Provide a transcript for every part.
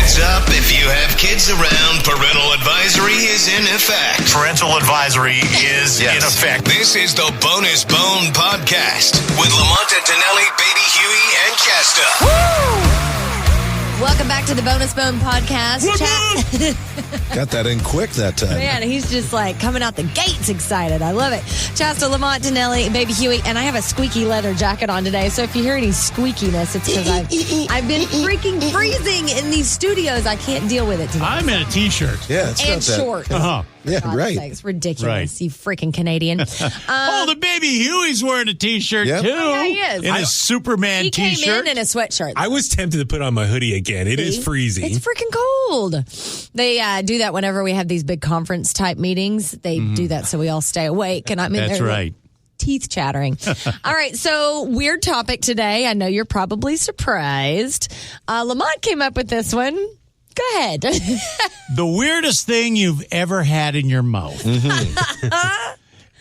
Heads up, if you have kids around, parental advisory is in effect. Parental advisory is in effect. This is the Bonus Bone Podcast with Lamont and Tonelli, Baby Huey, and Chasta. Woo! Welcome back to the Bonus Bone Podcast. Got that in quick that time. Man, he's just like coming out the gates excited. I love it. Chasta, Lamont, Tonelli, Baby Huey, and I have a squeaky leather jacket on today. So if you hear any squeakiness, it's because I've been freaking freezing in these studios. I can't deal with it today. I'm in a T-shirt. Yeah, it's And got that. short. Yeah, God's right. sakes, ridiculous. Right. You freaking Canadian. The baby Huey's wearing a T-shirt, Yep. too. Yeah, he is. In a Superman He T-shirt. came in a sweatshirt. I was tempted to put on my hoodie again. It is freezing. It's freaking cold. They do that whenever we have these big conference type meetings. They do that so we all stay awake. And I'm in That's there right. teeth chattering. All right, so weird topic today. I know you're probably surprised. Lamont came up with this one. Go ahead. The weirdest thing you've ever had in your mouth.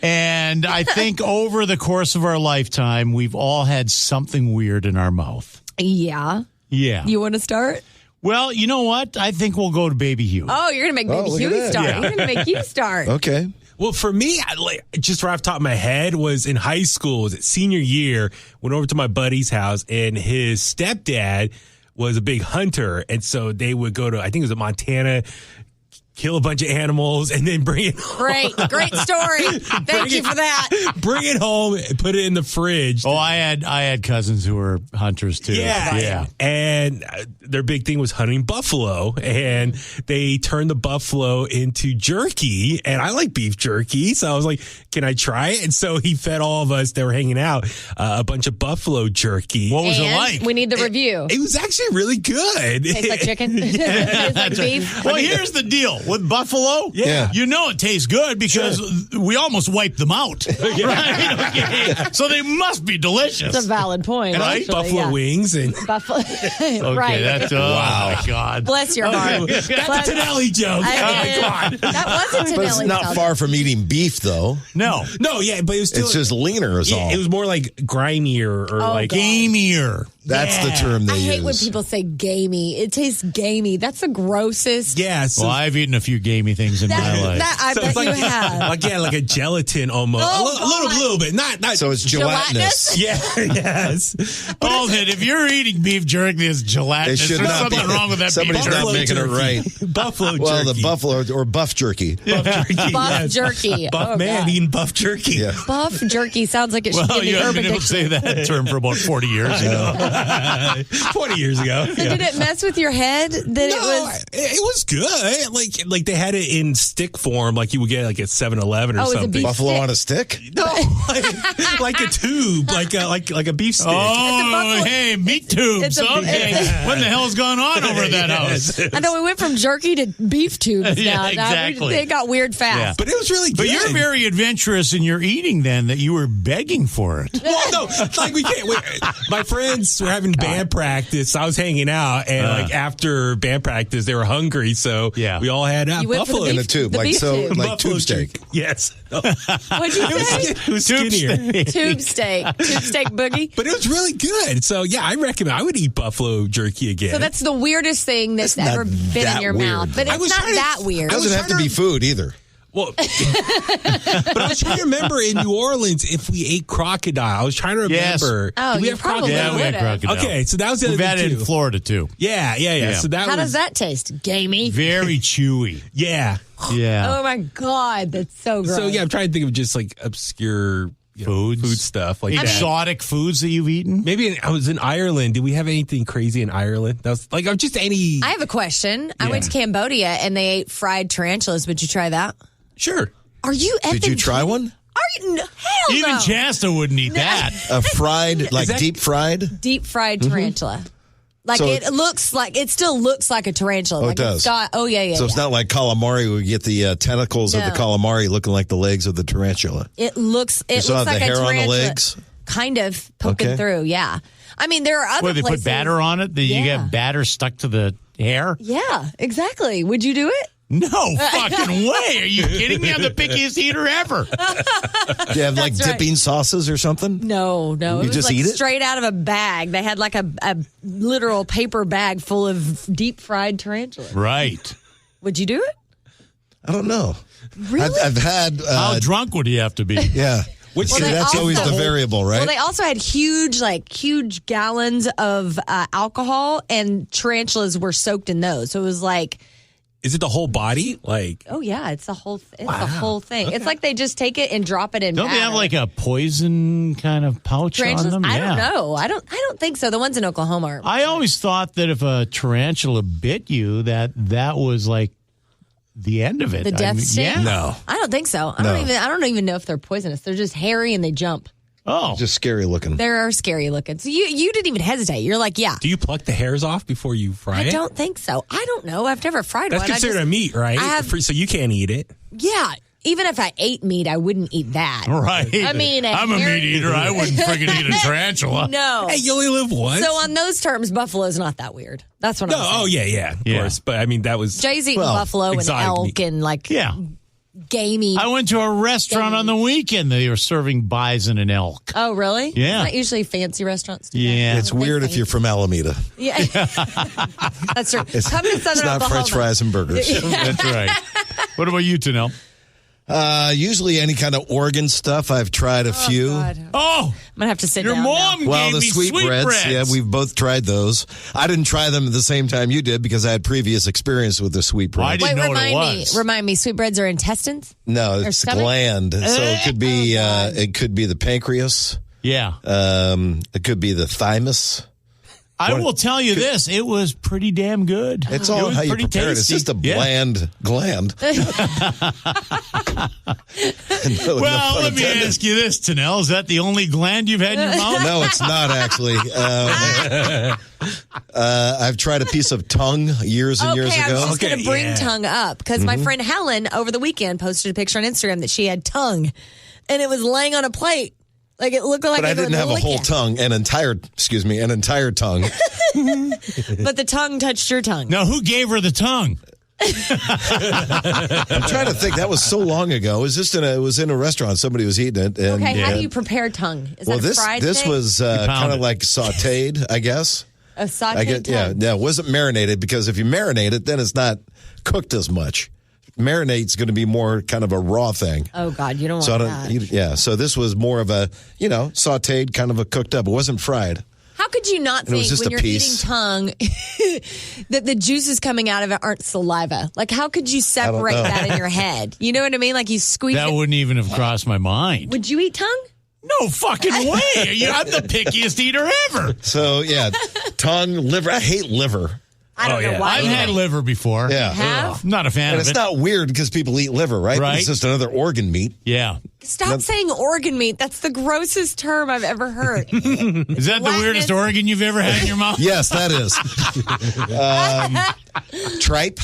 And I think over the course of our lifetime, we've all had something weird in our mouth. Yeah. Yeah. You want to start? Well, you know what? I think we'll go to Baby Huey. Oh, you're going to make Baby look at Huey that. start. Yeah. You're going to make you start. Okay. Well, for me, just right off the top of my head, was in high school, was it senior year, went over to my buddy's house, and his stepdad was a big hunter. And so they would go to, I think it was Montana, kill a bunch of animals, and then bring it home. Great story. Thank you for that. Bring it home and put it in the fridge. Oh, I had cousins who were hunters, too. Yeah. And their big thing was hunting buffalo. And they turned the buffalo into jerky. And I like beef jerky. So I was like, can I try it? And so he fed all of us that were hanging out a bunch of buffalo jerky. What was it And like? We need the review. It was actually really good. Tastes like chicken. Tastes like beef. Well, here's the deal. With buffalo, Yeah. you know it tastes good because we almost wiped them out. Right? Okay. So they must be delicious. That's a valid point. And I like actually, buffalo yeah. wings. And Buffalo. Okay, right. that's wow. My God. Bless your heart. that's a Tonelli joke. That wasn't But it's Tonelli's not house. far from eating beef, though. No, No, yeah, but it was still. It's just leaner is all. It was more like grimier or like God. gamier. That's the term they I use. hate when people say gamey. It tastes gamey. That's the grossest. Yeah, so, Well, I've eaten a few gamey things in my life. I so bet it's like you have. like a gelatin almost. Oh, a little bit, not So it's gelatinous. yeah, yes. Oh, that if you're eating beef jerky, it's gelatinous. They should There's not be. something wrong with that Somebody's beef not jerky. making it right. Buffalo Well, jerky. the buffalo or buff jerky. buff jerky. Buff yes. jerky. Buff Oh, man God. eating buff jerky. Yeah. Buff jerky sounds like it should Well, be you in the haven't Urban been able to say Dictionary. that term for about 40 years ago. 20 years ago. So did it mess with your head that it was? It was good. Like they had it in stick form, like you would get like at 7-Eleven or Oh, is it something. beef Buffalo stick? on a stick? No, like a tube, like a beef stick. Oh, buffalo- hey, meat tubes. it's a- Okay. it's What the hell's going on over at that house? I know we went from jerky to beef tubes Yeah, now. exactly. It got weird fast. But it was really good. But you're very adventurous in your eating then that you were begging for it. Well, no, like we can't. My friends were having band practice. I was hanging out, and like after band practice, they were hungry, so Yeah. we all had You went for the buffalo beef- In a tube, the like beef so, tube. like buffalo tube steak. jerky. Yes, What'd you say? it was Tube skinnier, Tube steak. Tube steak boogie. but it was really good. So yeah, I recommend. I would eat buffalo jerky again. So that's the weirdest thing that's That's not ever been in that your weird. mouth. But I it's was not trying to- that weird. Doesn't have to be food either. well, but I was trying to remember in New Orleans if we ate crocodile. I was trying to Yes. remember. Oh, Did we you have probably crocodile? Yeah, we had would've. crocodile. Okay, so that was the We've other had thing it in too. Florida, too. Yeah. So that How was does that taste? Gamey? Very chewy. Yeah. Yeah. Oh my God, that's so gross. So yeah, I'm trying to think of just like obscure Foods. food stuff like that. Exotic foods that you've eaten? Maybe I was in Ireland. Did we have anything crazy in Ireland? That was like just any. I have a question. I went to Cambodia and they ate fried tarantulas. Would you try that? Sure. Are you effing Did you try kidding? one? Are you? Hell Even no. Shasta wouldn't eat that. A fried, like that- deep fried? Deep fried tarantula. Like So it still looks like a tarantula. Oh, like it does. It's got, yeah. So it's not like calamari where you get the tentacles of the No. calamari looking like the legs of the tarantula. It looks. It You saw looks like the hair a on the tarantula. legs? Kind of poking Okay. through. Yeah. I mean, there are other Where they places. put batter on it? You Yeah. get batter stuck to the hair? Yeah, exactly. Would you do it? No fucking way. Are you kidding me? I'm the pickiest eater ever. Do you have like That's right. dipping sauces or something? No. You It was just like eat it? straight out of a bag. They had like a literal paper bag full of deep fried tarantulas. Right. Would you do it? I don't know. Really? I've had. How drunk would he have to be? Yeah. Which Well, See, they that's always also- the variable, right? Well, they also had huge gallons of alcohol, and tarantulas were soaked in those. So it was like, is it the whole body? Like, oh yeah, it's the whole thing. It's like they just take it and drop it in. Don't they have like a poison kind of pouch tarantulas? on them? I don't Yeah. know. I don't think so. The ones in Oklahoma are. I always thought that if a tarantula bit you, that was like the end of it. The death sting? Yeah. No. I don't think so. I No. don't even know if they're poisonous. They're just hairy and they jump. Oh. Just scary looking. They are scary looking. So you didn't even hesitate. You're like, yeah. do you pluck the hairs off before you fry I it? don't think so. I don't know. I've never fried That's one. considered a meat, right? I have- So you can't eat it. Yeah. Even if I ate meat, I wouldn't eat that. Right. I mean, I'm a hairy- meat eater. I wouldn't freaking eat a tarantula. No. Hey, you only live once. So on those terms, buffalo's not that weird. That's what no, I'm saying. oh yeah, of Yeah. course. But I mean, that was Jay's eating Well, buffalo and exotic elk meat. and like Yeah. gamey. I went to a restaurant on the weekend. They were serving bison and elk. Oh, really? Yeah. Not usually fancy restaurants. Do that. Yeah. It's weird if you're from Alameda. Yeah. That's true. Come to It's Southern not Oklahoma. French fries and burgers. That's right. What about you, Tonell? Usually any kind of organ stuff. I've tried a few. God. Oh, I'm going to have to sit your down mom now. Well, gave the me sweetbreads. Yeah, we've both tried those. I didn't try them at the same time you did because I had previous experience with the I sweetbreads. didn't know what it remind was. me. Remind me. Sweetbreads are intestines? No, Or it's stomach? gland. So it could be it could be the pancreas. Yeah. It could be the thymus. I will tell you this. It was pretty damn good. It's It all was how you pretty prepare it. It's tasty. just a Yeah. bland gland. No Well, pun let me intended. ask you this, Tonell. Is that the only gland you've had in your mouth? No, it's not actually. I've tried a piece of tongue years and years Okay, I was ago. just going to bring yeah. tongue up because my friend Helen over the weekend posted a picture on Instagram that she had tongue, and it was laying on a plate. Like it looked like But I it would didn't have a lick whole it. tongue, an entire tongue. But the tongue touched your tongue. Now, who gave her the tongue? I'm trying to think. That was so long ago. It was in a restaurant. Somebody was eating it. And, Okay, how do you prepare tongue? Is Well, that a this fried this thing? was pound kind of it. like sautéed, I guess. A sauteed I get tongue. yeah. It wasn't marinated because if you marinate it, then it's not cooked as much. Marinate's going to be more kind of a raw thing. Oh God, you don't want So I that. don't. Yeah. So this was more of a sautéed, kind of a cooked up. It wasn't fried. How could you not it was think just when a you're piece. eating tongue that the juices coming out of it aren't saliva? Like, how could you separate know. that in your head? You know what I mean? Like you squeeze That it. wouldn't even have crossed my mind. Would you eat tongue? No fucking way. I'm the pickiest eater ever. So yeah, tongue, liver. I hate liver. I don't Oh, know yeah. why. I've had liver before. Yeah. Have? I'm not a fan And of it's it. not weird because people eat liver, right? Right. It's just another organ meat. Yeah. Stop saying organ meat. That's the grossest term I've ever heard. Is that the Latinus- weirdest organ you've ever had in your mouth? Yes, that is. Tripe,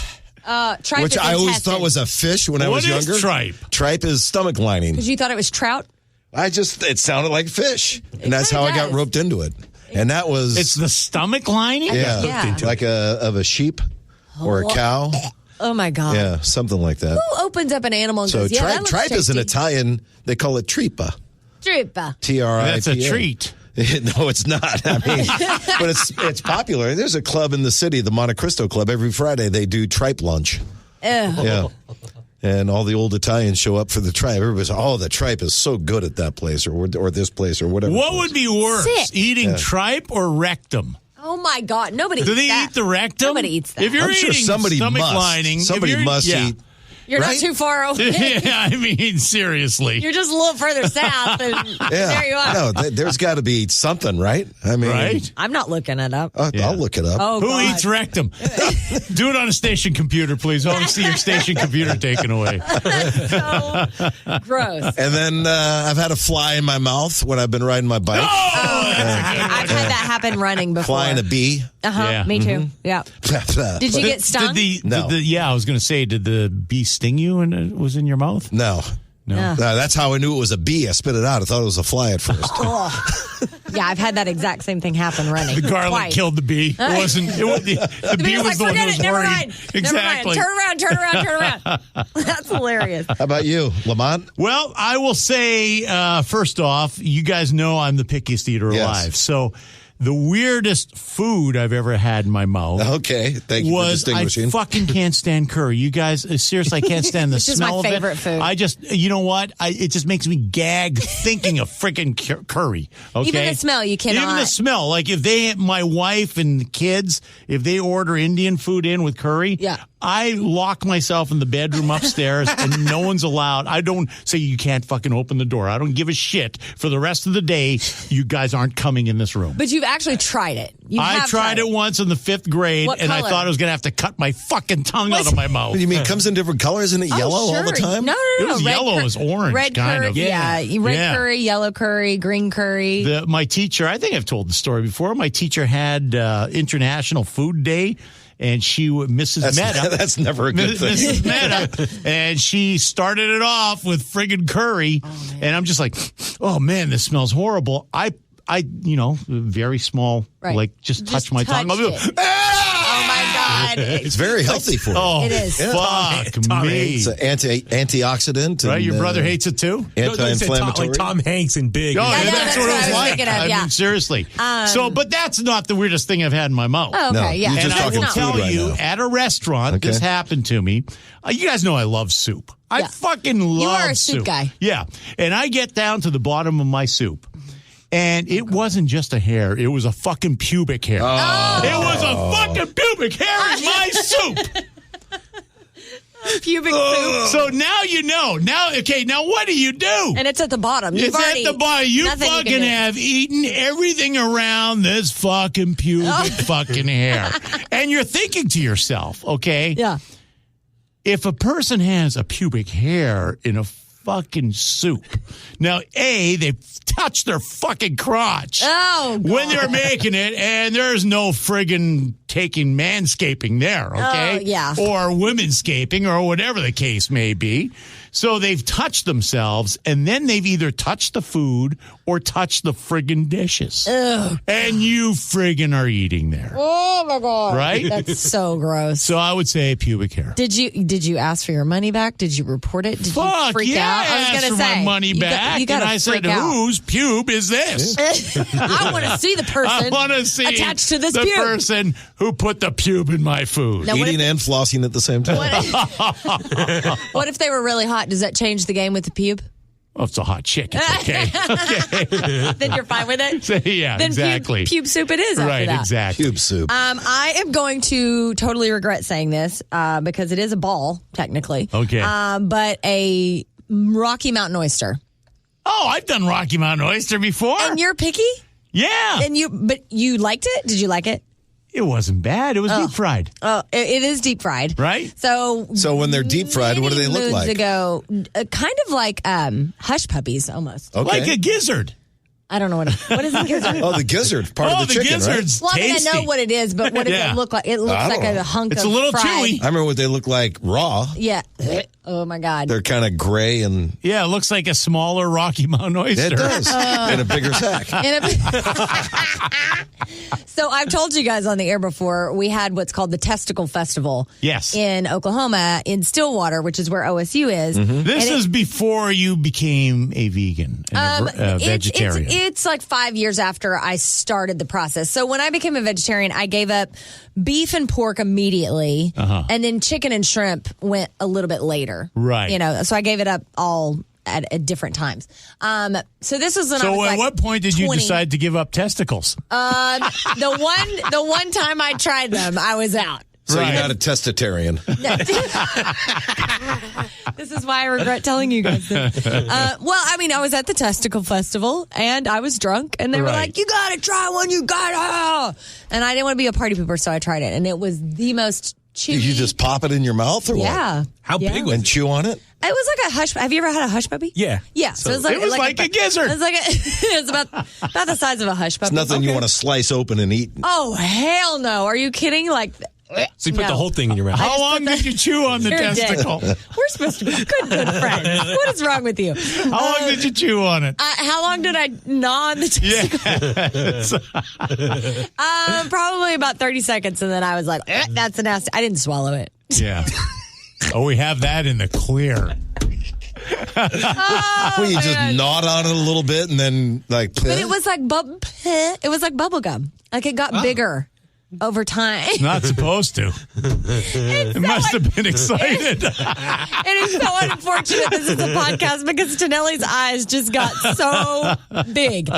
Tripe which is I always intestine. thought was a fish when I was What is younger. tripe? Tripe is stomach lining. Because you thought it was trout? It sounded like fish. And that's how kinda I got does. roped into it. And that was It's the stomach lining? yeah, Yeah. like of a sheep or a cow. Oh my God. Yeah, something like that. Who opens up an animal and So goes, yeah, that looks tripe is an tasty. Italian. They call it tripa. Tripa. Tripa. That's a treat. No, it's not. I mean, but it's popular. There's a club in the city, the Monte Cristo Club. Every Friday they do tripe lunch. Yeah. And all the old Italians show up for the tripe. Everybody's, the tripe is so good at that place or this place or whatever. What would be worse, Sick. eating tripe or rectum? Oh my God. Nobody Do eats they that. eat the rectum? Nobody eats that. If you're I'm sure eating somebody stomach must. lining, Somebody must eat. You're right? not too far away. Yeah, I mean, seriously. You're just a little further south, and there you are. No, there's got to be something, right? I mean, Right? I'm not looking it up. I'll look it up. Oh, Who God. eats rectum? Do it on a station computer, please. I want to see your station computer taken away. So gross. And then I've had a fly in my mouth when I've been riding my bike. I've had that happen running before. Fly and a bee. Uh-huh. Yeah. Me too. Yeah. Did you get stung? No. Yeah, I was going to say, did the bee sting you when it was in your mouth? No. No. That's how I knew it was a bee. I spit it out. I thought it was a fly at first. Yeah, I've had that exact same thing happen running. The garlic Twice. killed the bee. It wasn't. The bee was like, the one forget who was it. Never worried. mind. Exactly. Never mind. Turn around. That's hilarious. How about you, Lamont? Well, I will say, first off, you guys know I'm the pickiest eater Yes. alive. So the weirdest food I've ever had in my mouth Okay, thank you for was I distinguishing. fucking can't stand curry. You guys, seriously, I can't stand the It's just my smell of favorite it. food. I just, you know what? It just makes me gag thinking of freaking curry. Okay? Even the smell, you cannot. Even the smell. Like if my wife and the kids, if they order Indian food in with curry, Yeah. I lock myself in the bedroom upstairs and no one's allowed. I don't say you can't fucking open the door. I don't give a shit. For the rest of the day, you guys aren't coming in this room. But you've actually tried it. I tried it once in the 5th grade, What and I color? thought I was going to have to cut my fucking tongue out of my mouth. What do you mean? It comes in different colors? Isn't it yellow all the time? No. It was Red yellow, it was orange, Red kind curry, of. Yeah. Red Yeah. curry, yellow curry, green curry. My teacher, I think I've told the story before. My teacher had International Food Day, and Mrs. Mehta. That's never a good thing. Mrs. Mehta, and she started it off with friggin' curry, and I'm just like, oh man, this smells horrible. I very small, Right. like just touch my tongue. touched I'll be it. "Ah!" Oh my God. It's very healthy for you. Oh, It is. fuck Tom me. It's an antioxidant. Right, and, your brother hates it too? No, they said anti-inflammatory. like Tom Hanks and Big. Oh, I know, that's that's what what it I was was like. thinking of, I yeah. mean, seriously. But that's not the weirdest thing I've had in my mouth. Oh, okay, No, yeah. you just And I talking will food tell right you, now. at a restaurant, Okay. this happened to me. You guys know I love soup. I Yeah. fucking love are a soup guy. Yeah. And I get down to the bottom of my soup. And it wasn't just a hair. It was a fucking pubic hair. Oh. It was a fucking pubic hair in my soup. Pubic soup. So now you know. Now what do you do? And it's at the bottom. You've It's at already, the bottom. You nothing can fucking do. have eaten everything around this fucking pubic fucking hair. And you're thinking to yourself, okay, Yeah. if a person has a pubic hair in a fucking soup, now, they touch their fucking crotch Oh, God. when they're making it, and there's no friggin' taking manscaping there, okay? Oh, yeah. Or womenscaping, or whatever the case may be. So they've touched themselves, and then they've either touched the food or touched the friggin' dishes. Ugh. And you friggin' are eating there. Oh, my God. Right? That's so gross. So I would say pubic hair. Did you ask for your money back? Did you report it? Did you Fuck freak yeah, out? I was asked gonna for say my money you back, gotta and I said, freak out. whose pube is this? I want to see the person I want to see attached to this the pube. person who put the pube in my food. Now, what Eating and flossing at the same time. What if they were really hot? Does that change the game with the pube? Oh, it's a hot chick. It's okay. Then you're fine with it? Yeah, Then exactly. Pube soup it is after Right, that. exactly. Cube soup. I am going to totally regret saying this because it is a ball, technically. Okay. But a Rocky Mountain oyster. Oh, I've done Rocky Mountain oyster before. And you're picky? Yeah. But you liked it? Did you like it? It wasn't bad. It was deep fried. Oh, it is deep fried. Right? So So when they're deep fried, what do they look moons like? ago, kind of like hush puppies almost. Okay. Like a gizzard. I don't know what is a gizzard? Oh, the gizzard, part of the chicken, gizzard's Well, I mean, I tasty. know what it is, but what does Yeah. it look like? It looks I like don't know. a hunk It's of a little fried. chewy. I remember what they look like raw. Yeah. Oh, my God. They're kind of gray and Yeah, it looks like a smaller Rocky Mountain oyster. it does. In a bigger sack. And so I've told you guys on the air before, we had what's called the Testicle Festival. Yes. In Oklahoma, in Stillwater, which is where OSU is. This And is before you became a vegan and a vegetarian. It's like 5 years after I started the process. So when I became a vegetarian, I gave up beef and pork immediately, and then chicken and shrimp went a little bit later. Right. So I gave it up all at different times. So this was when I was So at like what point did you 20. decide to give up testicles? The one time I tried them, I was out. So Right. you're not a testitarian. This is why I regret telling you guys this. Well, I mean, I was at the Testicle Festival, and I was drunk, and they were Right. like, you got to try one, you got to. And I didn't want to be a party pooper, so I tried it, and it was the most chewy. Did you just pop it in your mouth or Yeah. How Yeah. big what? was And chew on it? It was like a hush. Have you ever had a hush puppy? Yeah. Yeah. So it was It was like a gizzard. It was like it's about the size of a hush puppy. Nothing you want to slice open and eat. Oh, hell no. Are you kidding? Like, So you put No. the whole thing in your mouth. How long did you chew on the You're a dick. testicle? We're supposed to be good friends. What is wrong with you? How long did you chew on it? How long did I gnaw on the testicle? Yeah. Probably about 30 seconds, and then I was like, that's a nasty. I didn't swallow it. Yeah. Oh, we have that in the clear. Well, you just gnawed on it a little bit and then like. But it was like bubble gum. Like it got bigger over time. Not supposed to. It must have been excited. It is so unfortunate this is a podcast because Tonelli's eyes just got so big.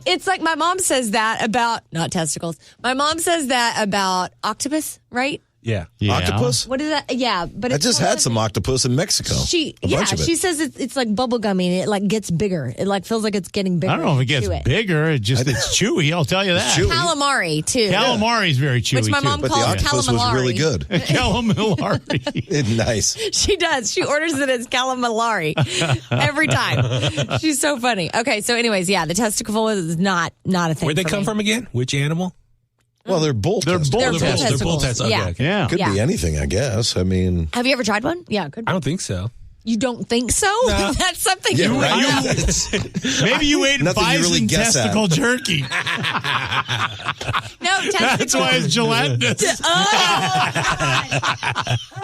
It's like my mom says that about, not testicles, my mom says that about octopus, right? Yeah. Octopus? What is that? Yeah, but I it's just one had of some octopus in Mexico. She A bunch of it. she says it's like bubble gummy and it like gets bigger. It like feels like it's getting bigger. I don't know if it gets Chew bigger. It's chewy. I'll tell you that. chewy. Calamari too. Calamari's very chewy, Which my mom But the calls octopus was really calamari. good. Calamari. Nice. She does. She orders it as calamari every time. She's so funny. Okay, so anyways, yeah, the testicle is not a thing. Where'd they for come me. from again? Which animal? Well, they're bull testicles. They're bull They're bull testicles. testicles. Yeah. Okay, okay. Yeah. Could be anything, I guess. I mean, Have you ever tried one? Yeah, could I be. don't think so. You don't think so? No. That's something yeah, you right? Maybe you ate Nothing you bison really guess at. testicle jerky. No, testicles. That's why it's gelatinous.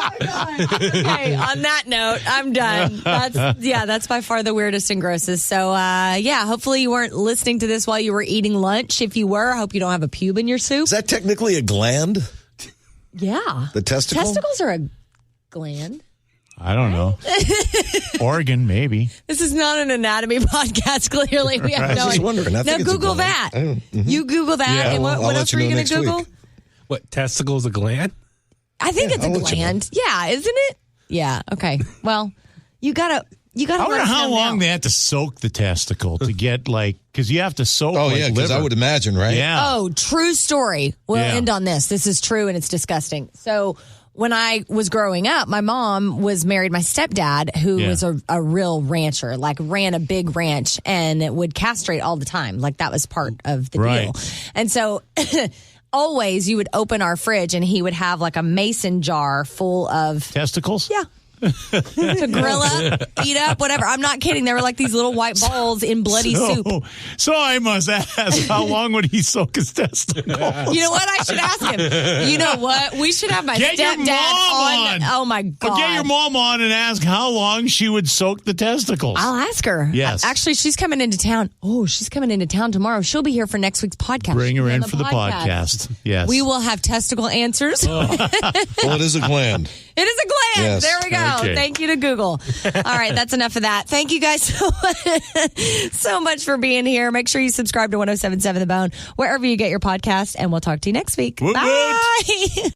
Okay, on that note, I'm done. That's by far the weirdest and grossest. So, hopefully you weren't listening to this while you were eating lunch. If you were, I hope you don't have a pube in your soup. Is that technically a gland? Yeah. The testicle? Testicles are a gland. I don't know. Organ, maybe. This is not an anatomy podcast, clearly. We have I was no just idea. wondering. I Now think it's a Google gland. that. I don't- You Google that. Yeah, and well, what I'll else let you were you know going to next Google? week. What, testicles a gland? I think it's a I'll let you know. gland. Yeah, isn't it? Yeah. Okay. Well, you gotta. I wonder let us how know long now. they had to soak the testicle to get because you have to soak. Oh, like yeah, because I liver. would imagine, right? Yeah. Oh, true story. We'll Yeah. end on this. This is true and it's disgusting. So when I was growing up, my mom was married my stepdad, who Yeah. was a real rancher, like ran a big ranch and would castrate all the time. Like that was part of the Right. deal. And so always you would open our fridge and he would have like a mason jar full of Testicles? yeah. To grill up, eat up, whatever. I'm not kidding. They were like these little white balls in bloody soup. So I must ask, how long would he soak his testicles? You know what? I should ask him. You know what? We should have my Get your stepdad mom on. Oh my God. Or get your mom on and ask how long she would soak the testicles. I'll ask her. Yes. Actually, she's coming into town. Oh, she's coming into town tomorrow. She'll be here for next week's podcast. Bring her She'll be in on for the podcast. Yes. We will have testicle answers. Well, it is a gland. It is a gland. Yes. There we go. Okay. Thank you to Google. All right, that's enough of that. Thank you guys so much for being here. Make sure you subscribe to 107.7 The Bone, wherever you get your podcast, and we'll talk to you next week. Woot woot. Bye.